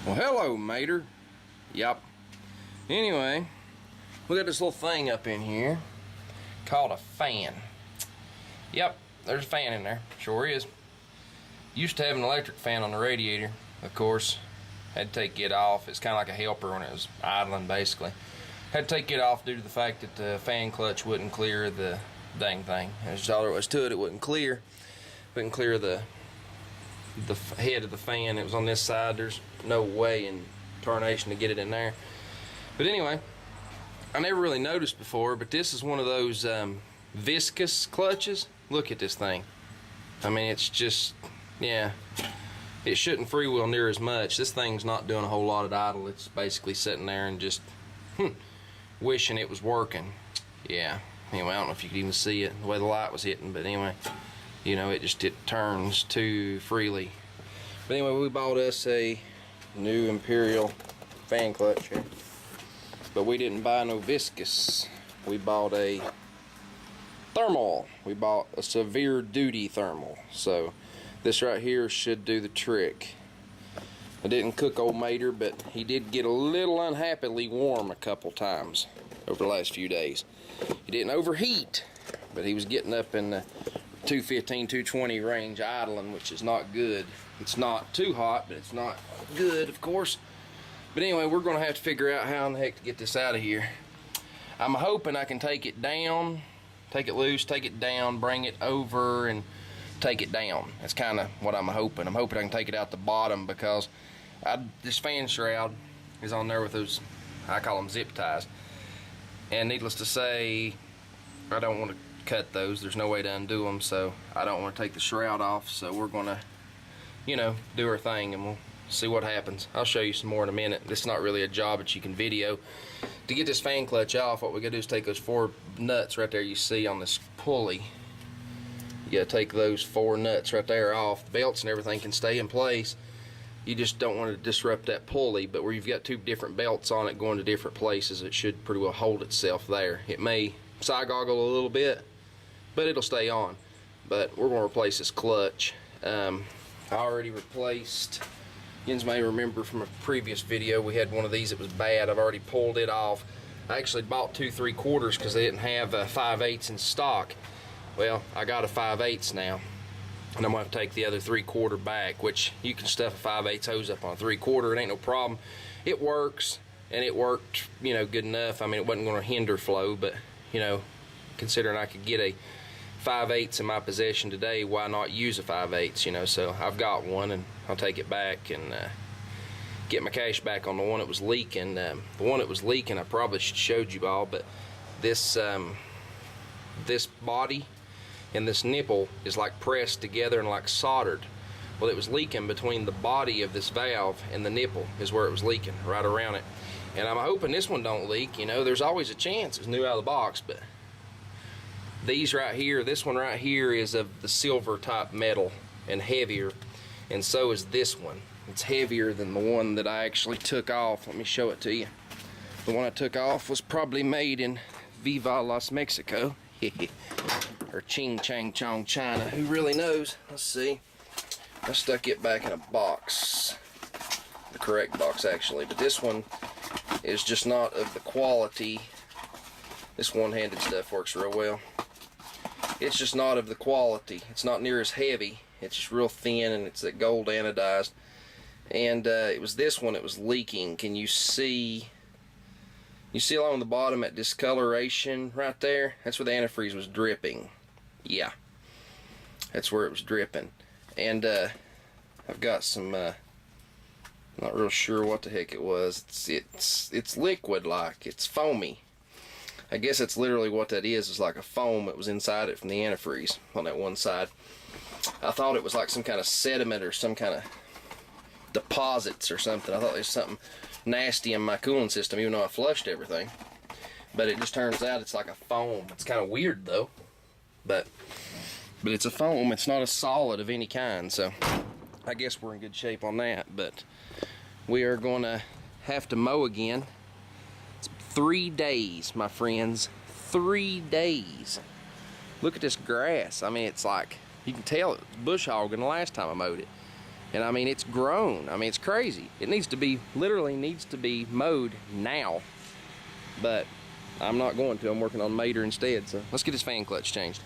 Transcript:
Well, hello, mater. Yep. Anyway, we got this little thing up in here called a fan. Yep, there's a fan in there. Sure is. Used to have an electric fan on the radiator, of course. Had to take it off. It's kind of like a helper when it was idling, basically. Had to take it off due to the fact that the fan clutch wouldn't clear the dang thing. That's just all there was to it. It wouldn't clear. Wouldn't clear the head of the fan. It was on this side. There's no way in tarnation to get it in there. But anyway, I never really noticed before, but this is one of those viscous clutches. Look at this thing. I mean, it's just, yeah, it shouldn't freewheel near as much. This thing's not doing a whole lot at idle. It's basically sitting there and just wishing it was working. Yeah. Anyway, I don't know if you could even see it the way the light was hitting, but anyway, you know, it turns too freely. But anyway, we bought us a new Imperial fan clutch here, but we didn't buy no viscous. We bought a thermal. We bought a severe duty thermal. So this right here should do the trick. I didn't cook old mater, but he did get a little unhappily warm a couple times over the last few days. He didn't overheat, but he was getting up in the 215, 220 range idling, which is not good. It's not too hot, but it's not good, of course. But anyway, we're going to have to figure out how in the heck to get this out of here. I'm hoping I can take it down, take it loose, take it down, bring it over, and take it down. That's kind of what I'm hoping. I'm hoping I can take it out the bottom, because this fan shroud is on there with those, I call them zip ties. And needless to say, I don't want to cut those. There's no way to undo them, so I don't want to take the shroud off. So we're going to, you know, do our thing, and we'll see what happens. I'll show you some more in a minute. This is not really a job that you can video. To get this fan clutch off, what we got to do is take those 4 nuts right there you see on this pulley. You got to take those 4 nuts right there off. The belts and everything can stay in place. You just don't want to disrupt that pulley, but where you've got 2 different belts on it going to different places, it should pretty well hold itself there. It may side goggle a little bit, but it'll stay on. But we're going to replace this clutch. I already replaced, you may remember from a previous video, we had one of these that was bad. I've already pulled it off. I actually bought 2 3/4 because they didn't have 5/8 in stock. Well, I got a 5/8 now, and I'm going to take the other 3/4 back, which you can stuff a 5/8 hose up on a 3/4. It ain't no problem. It works, and it worked, you know, good enough. I mean, it wasn't going to hinder flow, but, you know, considering I could get a 5/8 in my possession today, why not use a 5/8, you know? So I've got one, and I'll take it back and get my cash back on the one that was leaking. The one that was leaking, I probably showed you all, but this this body and this nipple is like pressed together and like soldered. Well, it was leaking between the body of this valve and the nipple is where it was leaking, right around it. And I'm hoping this one don't leak. You know, there's always a chance. It's new out of the box, but these right here, this one right here is of the silver type metal and heavier, and so is this one. It's heavier than the one that I actually took off. Let me show it to you. The one I took off was probably made in Viva Las Mexico. Or Ching Chang Chong China. Who really knows? Let's see. I stuck it back in a box. The correct box, actually. But this one is just not of the quality. This one-handed stuff works real well. It's just not of the quality. It's not near as heavy. It's just real thin, and it's that gold anodized. And it was this one that was leaking. Can you see? You see along the bottom that discoloration right there? That's where the antifreeze was dripping. Yeah, that's where it was dripping. And I've got some, not real sure what the heck it was. It's liquid-like. It's foamy. I guess that's literally what that is. It's like a foam that was inside it from the antifreeze on that one side. I thought it was like some kind of sediment or some kind of deposits or something. I thought there was something nasty in my cooling system, even though I flushed everything. But it just turns out it's like a foam. It's kind of weird though, but it's a foam. It's not a solid of any kind, so I guess we're in good shape on that. But we are going to have to mow again. It's 3 days, my friends. 3 days. Look at this grass. I mean, it's like, you can tell it was bush hogging the last time I mowed it. And I mean, it's grown. I mean, it's crazy. It needs to be, literally needs to be mowed now. But I'm not going to. I'm working on Mater instead. So let's get this fan clutch changed.